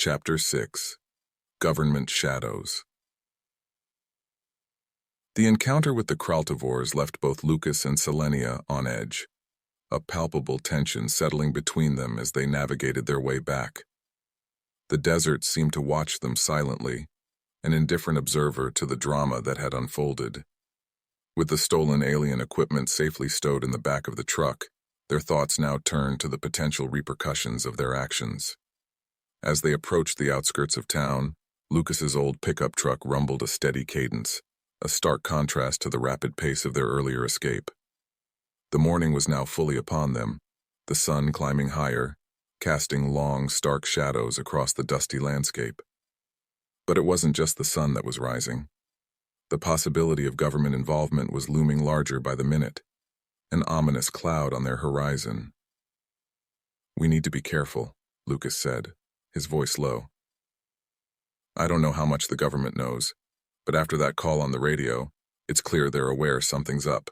Chapter 6. Government Shadows. The encounter with the Kraltivores left both Lucas and Selenia on edge, a palpable tension settling between them as they navigated their way back. The desert seemed to watch them silently, an indifferent observer to the drama that had unfolded. With the stolen alien equipment safely stowed in the back of the truck, their thoughts now turned to the potential repercussions of their actions. As they approached the outskirts of town, Lucas's old pickup truck rumbled a steady cadence, a stark contrast to the rapid pace of their earlier escape. The morning was now fully upon them, the sun climbing higher, casting long, stark shadows across the dusty landscape. But it wasn't just the sun that was rising. The possibility of government involvement was looming larger by the minute, an ominous cloud on their horizon. "We need to be careful," Lucas said, his voice low. "I don't know how much the government knows, but after that call on the radio, it's clear they're aware something's up."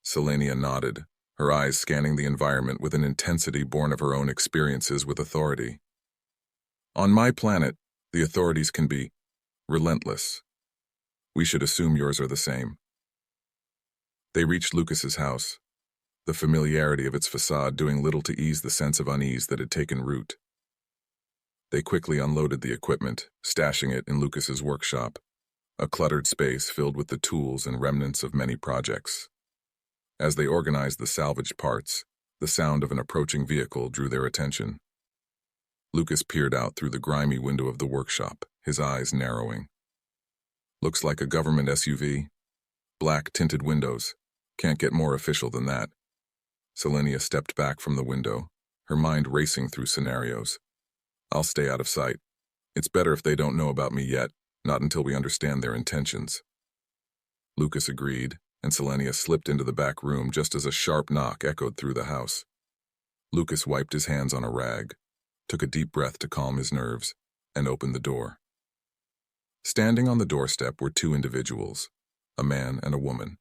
Selenia nodded, her eyes scanning the environment with an intensity born of her own experiences with authority. "On my planet, the authorities can be relentless. We should assume yours are the same." They reached Lucas's house, the familiarity of its facade doing little to ease the sense of unease that had taken root. They quickly unloaded the equipment, stashing it in Lucas's workshop, a cluttered space filled with the tools and remnants of many projects. As they organized the salvaged parts, the sound of an approaching vehicle drew their attention. Lucas peered out through the grimy window of the workshop, his eyes narrowing. "Looks like a government SUV. Black tinted windows. Can't get more official than that." Selenia stepped back from the window, her mind racing through scenarios. "I'll stay out of sight. It's better if they don't know about me yet, not until we understand their intentions." Lucas agreed, and Selenia slipped into the back room just as a sharp knock echoed through the house. Lucas wiped his hands on a rag, took a deep breath to calm his nerves, and opened the door. Standing on the doorstep were two individuals, a man and a woman,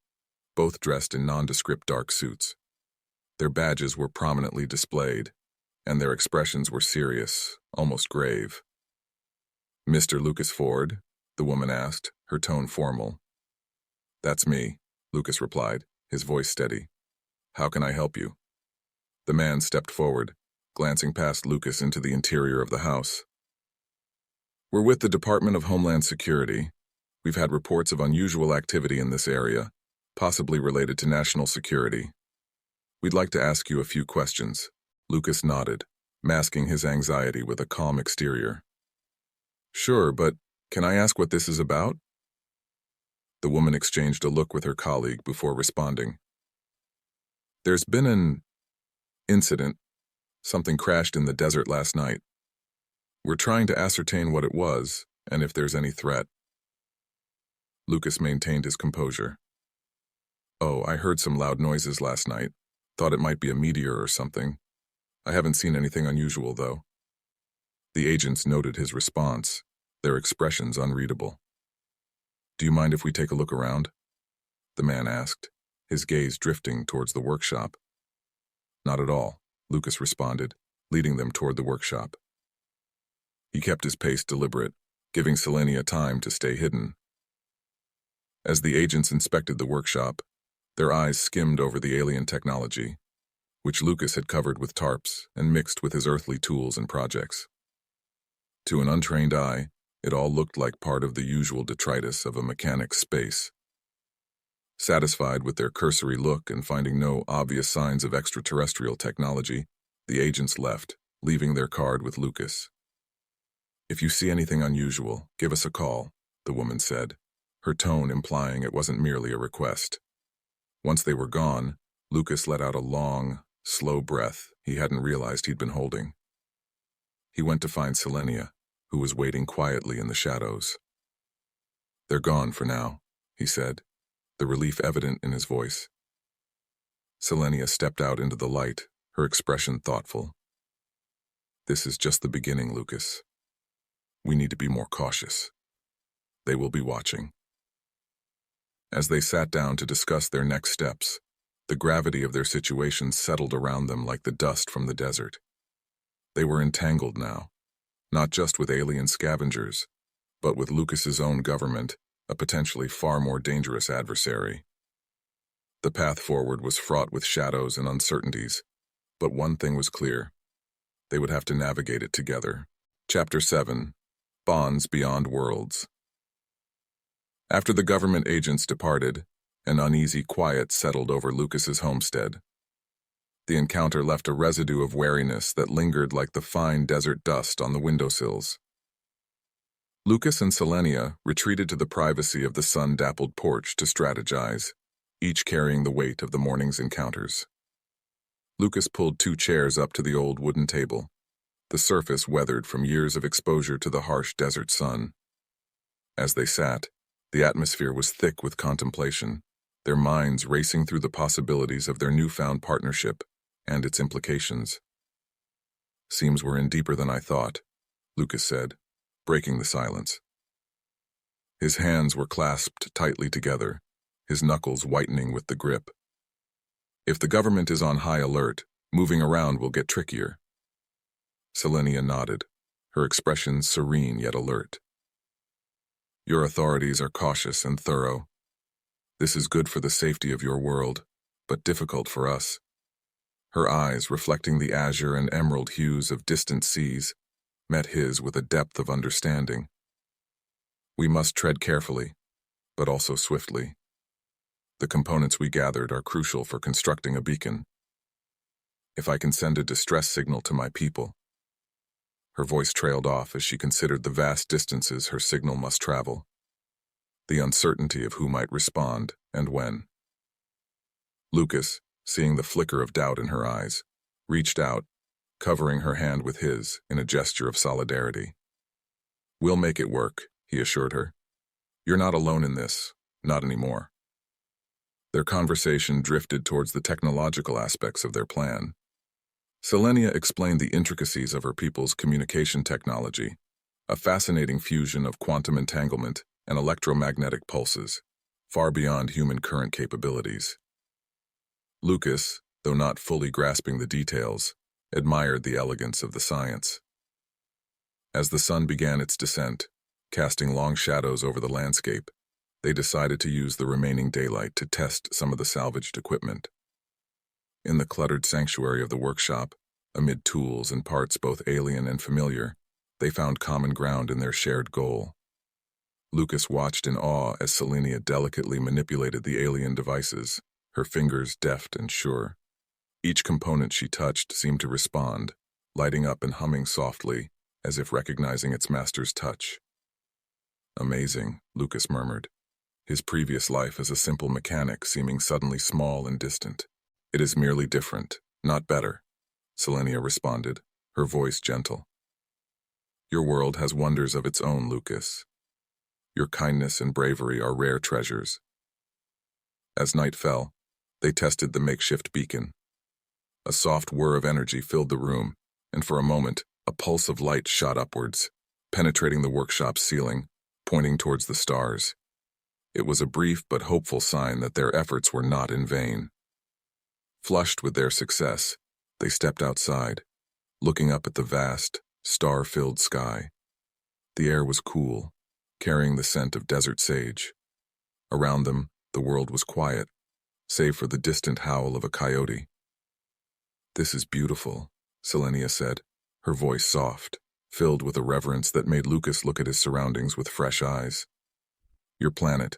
both dressed in nondescript dark suits. Their badges were prominently displayed, and their expressions were serious, almost grave. "Mr. Lucas Ford?" the woman asked, her tone formal. "That's me," Lucas replied, his voice steady. "How can I help you?" The man stepped forward, glancing past Lucas into the interior of the house. "We're with the Department of Homeland Security. We've had reports of unusual activity in this area, possibly related to national security. We'd like to ask you a few questions." Lucas nodded, masking his anxiety with a calm exterior. "Sure, but can I ask what this is about?" The woman exchanged a look with her colleague before responding. "There's been an incident. Something crashed in the desert last night. We're trying to ascertain what it was and if there's any threat." Lucas maintained his composure. "Oh, I heard some loud noises last night. Thought it might be a meteor or something. I haven't seen anything unusual, though." The agents noted his response, their expressions unreadable. "Do you mind if we take a look around?" the man asked, his gaze drifting towards the workshop. "Not at all," Lucas responded, leading them toward the workshop. He kept his pace deliberate, giving Selenia time to stay hidden. As the agents inspected the workshop, their eyes skimmed over the alien technology, which Lucas had covered with tarps and mixed with his earthly tools and projects. To an untrained eye, it all looked like part of the usual detritus of a mechanic's space. Satisfied with their cursory look and finding no obvious signs of extraterrestrial technology, the agents left, leaving their card with Lucas. "If you see anything unusual, give us a call," the woman said, her tone implying it wasn't merely a request. Once they were gone, Lucas let out a long, slow breath he hadn't realized he'd been holding. He went to find Selenia, who was waiting quietly in the shadows. "They're gone for now," he said, the relief evident in his voice. Selenia stepped out into the light, her expression thoughtful. "This is just the beginning, Lucas. We need to be more cautious. They will be watching." As they sat down to discuss their next steps, the gravity of their situation settled around them like the dust from the desert. They were entangled now, not just with alien scavengers, but with Lucas's own government, a potentially far more dangerous adversary. The path forward was fraught with shadows and uncertainties, but one thing was clear. They would have to navigate it together. Chapter 7. Bonds Beyond Worlds. After the government agents departed, an uneasy quiet settled over Lucas's homestead. The encounter left a residue of wariness that lingered like the fine desert dust on the windowsills. Lucas and Selenia retreated to the privacy of the sun-dappled porch to strategize, each carrying the weight of the morning's encounters. Lucas pulled 2 chairs up to the old wooden table, the surface weathered from years of exposure to the harsh desert sun. As they sat, the atmosphere was thick with contemplation, their minds racing through the possibilities of their newfound partnership and its implications. "Seems we're in deeper than I thought," Lucas said, breaking the silence. His hands were clasped tightly together, his knuckles whitening with the grip. "If the government is on high alert, moving around will get trickier." Selenia nodded, her expression serene yet alert. "Your authorities are cautious and thorough. This is good for the safety of your world, but difficult for us." Her eyes, reflecting the azure and emerald hues of distant seas, met his with a depth of understanding. "We must tread carefully, but also swiftly. The components we gathered are crucial for constructing a beacon. If I can send a distress signal to my people—" Her voice trailed off as she considered the vast distances her signal must travel, the uncertainty of who might respond and when. Lucas, seeing the flicker of doubt in her eyes, reached out, covering her hand with his in a gesture of solidarity. "We'll make it work," he assured her. "You're not alone in this, not anymore." Their conversation drifted towards the technological aspects of their plan. Selenia explained the intricacies of her people's communication technology, a fascinating fusion of quantum entanglement and electromagnetic pulses, far beyond human current capabilities. Lucas, though not fully grasping the details, admired the elegance of the science. As the sun began its descent, casting long shadows over the landscape, they decided to use the remaining daylight to test some of the salvaged equipment. In the cluttered sanctuary of the workshop, amid tools and parts both alien and familiar, they found common ground in their shared goal. Lucas watched in awe as Selenia delicately manipulated the alien devices, her fingers deft and sure. Each component she touched seemed to respond, lighting up and humming softly, as if recognizing its master's touch. "Amazing," Lucas murmured, his previous life as a simple mechanic seeming suddenly small and distant. "It is merely different, not better," Selenia responded, her voice gentle. "Your world has wonders of its own, Lucas. Your kindness and bravery are rare treasures." As night fell, they tested the makeshift beacon. A soft whir of energy filled the room, and for a moment, a pulse of light shot upwards, penetrating the workshop's ceiling, pointing towards the stars. It was a brief but hopeful sign that their efforts were not in vain. Flushed with their success, they stepped outside, looking up at the vast, star-filled sky. The air was cool, carrying the scent of desert sage. Around them, the world was quiet, save for the distant howl of a coyote. "This is beautiful," Selenia said, her voice soft, filled with a reverence that made Lucas look at his surroundings with fresh eyes. "Your planet.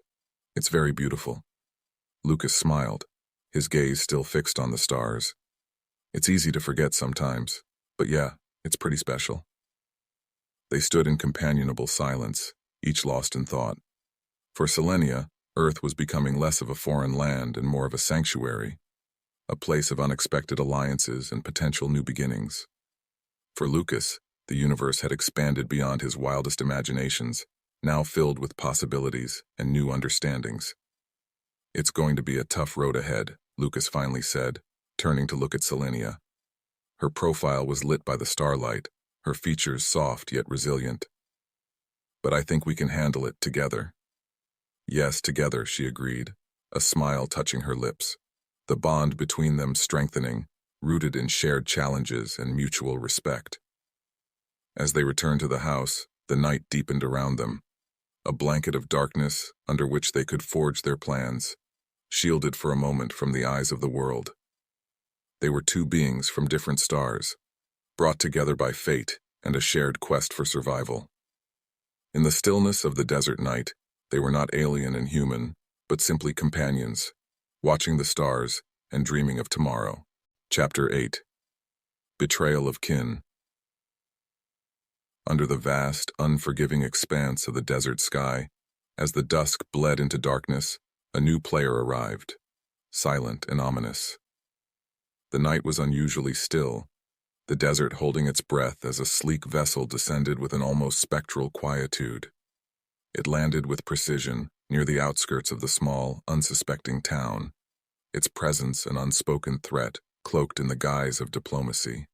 It's very beautiful." Lucas smiled, his gaze still fixed on the stars. "It's easy to forget sometimes, but yeah, it's pretty special." They stood in companionable silence, each lost in thought. For Selenia, Earth was becoming less of a foreign land and more of a sanctuary, a place of unexpected alliances and potential new beginnings. For Lucas, the universe had expanded beyond his wildest imaginations, now filled with possibilities and new understandings. "It's going to be a tough road ahead," Lucas finally said, turning to look at Selenia. Her profile was lit by the starlight, her features soft yet resilient. "But I think we can handle it together." "Yes, together," she agreed, a smile touching her lips, the bond between them strengthening, rooted in shared challenges and mutual respect. As they returned to the house, the night deepened around them, a blanket of darkness under which they could forge their plans, shielded for a moment from the eyes of the world. They were two beings from different stars, brought together by fate and a shared quest for survival. In the stillness of the desert night, they were not alien and human, but simply companions, watching the stars and dreaming of tomorrow. Chapter 8. Betrayal of Kin. Under the vast, unforgiving expanse of the desert sky, as the dusk bled into darkness, a new player arrived, silent and ominous. The night was unusually still, the desert holding its breath as a sleek vessel descended with an almost spectral quietude. It landed with precision near the outskirts of the small, unsuspecting town, its presence an unspoken threat cloaked in the guise of diplomacy.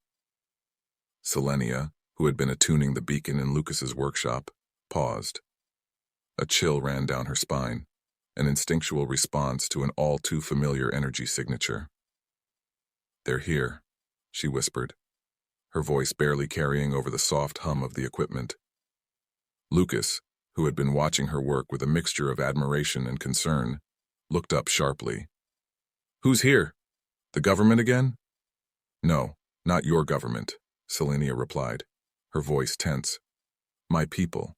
Selenia, who had been attuning the beacon in Lucas's workshop, paused. A chill ran down her spine, an instinctual response to an all-too-familiar energy signature. "They're here," she whispered, her voice barely carrying over the soft hum of the equipment. Lucas, who had been watching her work with a mixture of admiration and concern, looked up sharply. "Who's here? The government again?" "No, not your government," Selenia replied, her voice tense. "My people,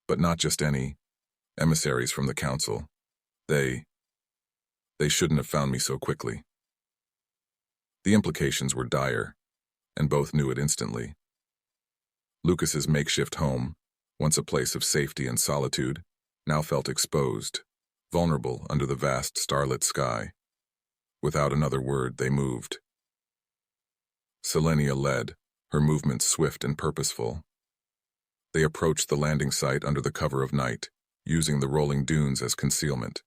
but not just any emissaries from the council. They shouldn't have found me so quickly." The implications were dire, and both knew it instantly. Lucas's makeshift home, once a place of safety and solitude, now felt exposed, vulnerable under the vast starlit sky. Without another word, they moved. Selenia led, her movements swift and purposeful. They approached the landing site under the cover of night, using the rolling dunes as concealment.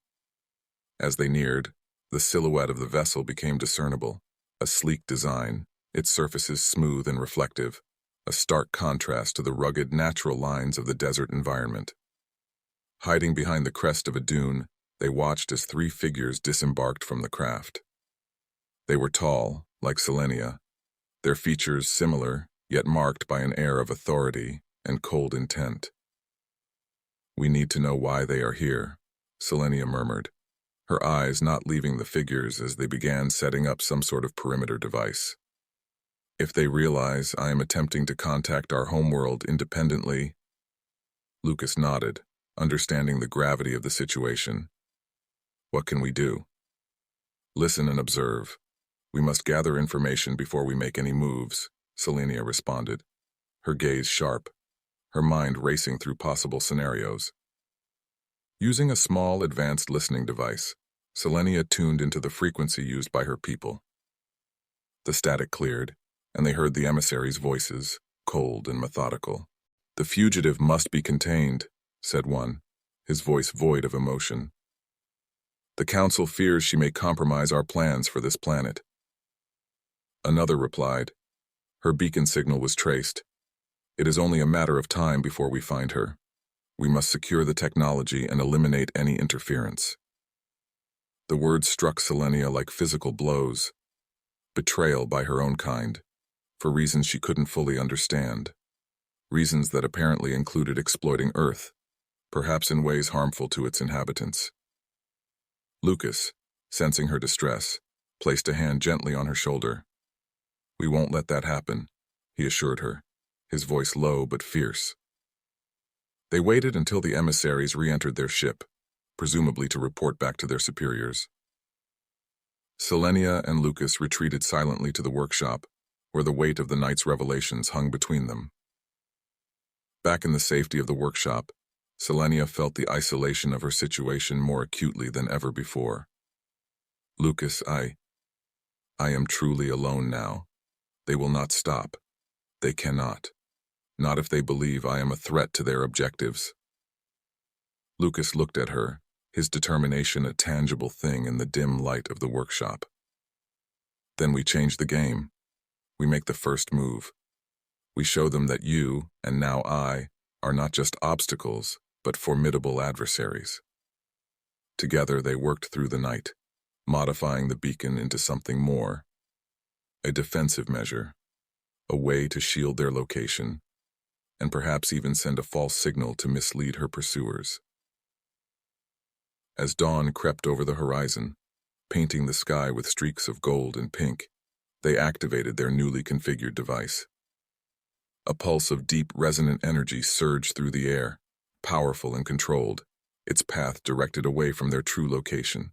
As they neared, the silhouette of the vessel became discernible, a sleek design, its surfaces smooth and reflective, a stark contrast to the rugged, natural lines of the desert environment. Hiding behind the crest of a dune, they watched as three figures disembarked from the craft. They were tall, like Selenia, their features similar, yet marked by an air of authority and cold intent. "We need to know why they are here," Selenia murmured, her eyes not leaving the figures as they began setting up some sort of perimeter device. "If they realize I am attempting to contact our homeworld independently—" Lucas nodded, understanding the gravity of the situation. "What can we do?" "Listen and observe. We must gather information before we make any moves," Selenia responded, her gaze sharp, her mind racing through possible scenarios. Using a small, advanced listening device, Selenia tuned into the frequency used by her people. The static cleared, and they heard the emissaries' voices, cold and methodical. "The fugitive must be contained," said one, his voice void of emotion. "The Council fears she may compromise our plans for this planet." Another replied, "Her beacon signal was traced. It is only a matter of time before we find her. We must secure the technology and eliminate any interference." The words struck Selenia like physical blows. Betrayal by her own kind, for reasons she couldn't fully understand. Reasons that apparently included exploiting Earth, perhaps in ways harmful to its inhabitants. Lucas, sensing her distress, placed a hand gently on her shoulder. "We won't let that happen," he assured her, his voice low but fierce. They waited until the emissaries re-entered their ship, presumably to report back to their superiors. Selenia and Lucas retreated silently to the workshop, where the weight of the night's revelations hung between them. Back in the safety of the workshop, Selenia felt the isolation of her situation more acutely than ever before. "Lucas, I am truly alone now. They will not stop. They cannot. Not if they believe I am a threat to their objectives." Lucas looked at her, his determination a tangible thing in the dim light of the workshop. "Then we change the game. We make the first move. We show them that you, and now I, are not just obstacles, but formidable adversaries." Together they worked through the night, modifying the beacon into something more. A defensive measure, a way to shield their location, and perhaps even send a false signal to mislead her pursuers. As dawn crept over the horizon, painting the sky with streaks of gold and pink, they activated their newly configured device. A pulse of deep, resonant energy surged through the air, powerful and controlled, its path directed away from their true location.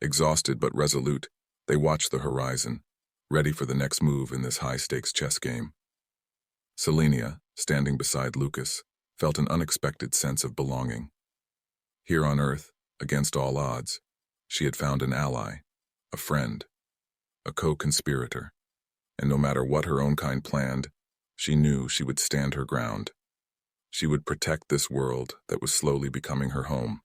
Exhausted but resolute, they watched the horizon, ready for the next move in this high-stakes chess game. Selenia, standing beside Lucas, felt an unexpected sense of belonging. Here on Earth, against all odds, she had found an ally, a friend, a co-conspirator, and no matter what her own kind planned, she knew she would stand her ground. She would protect this world that was slowly becoming her home.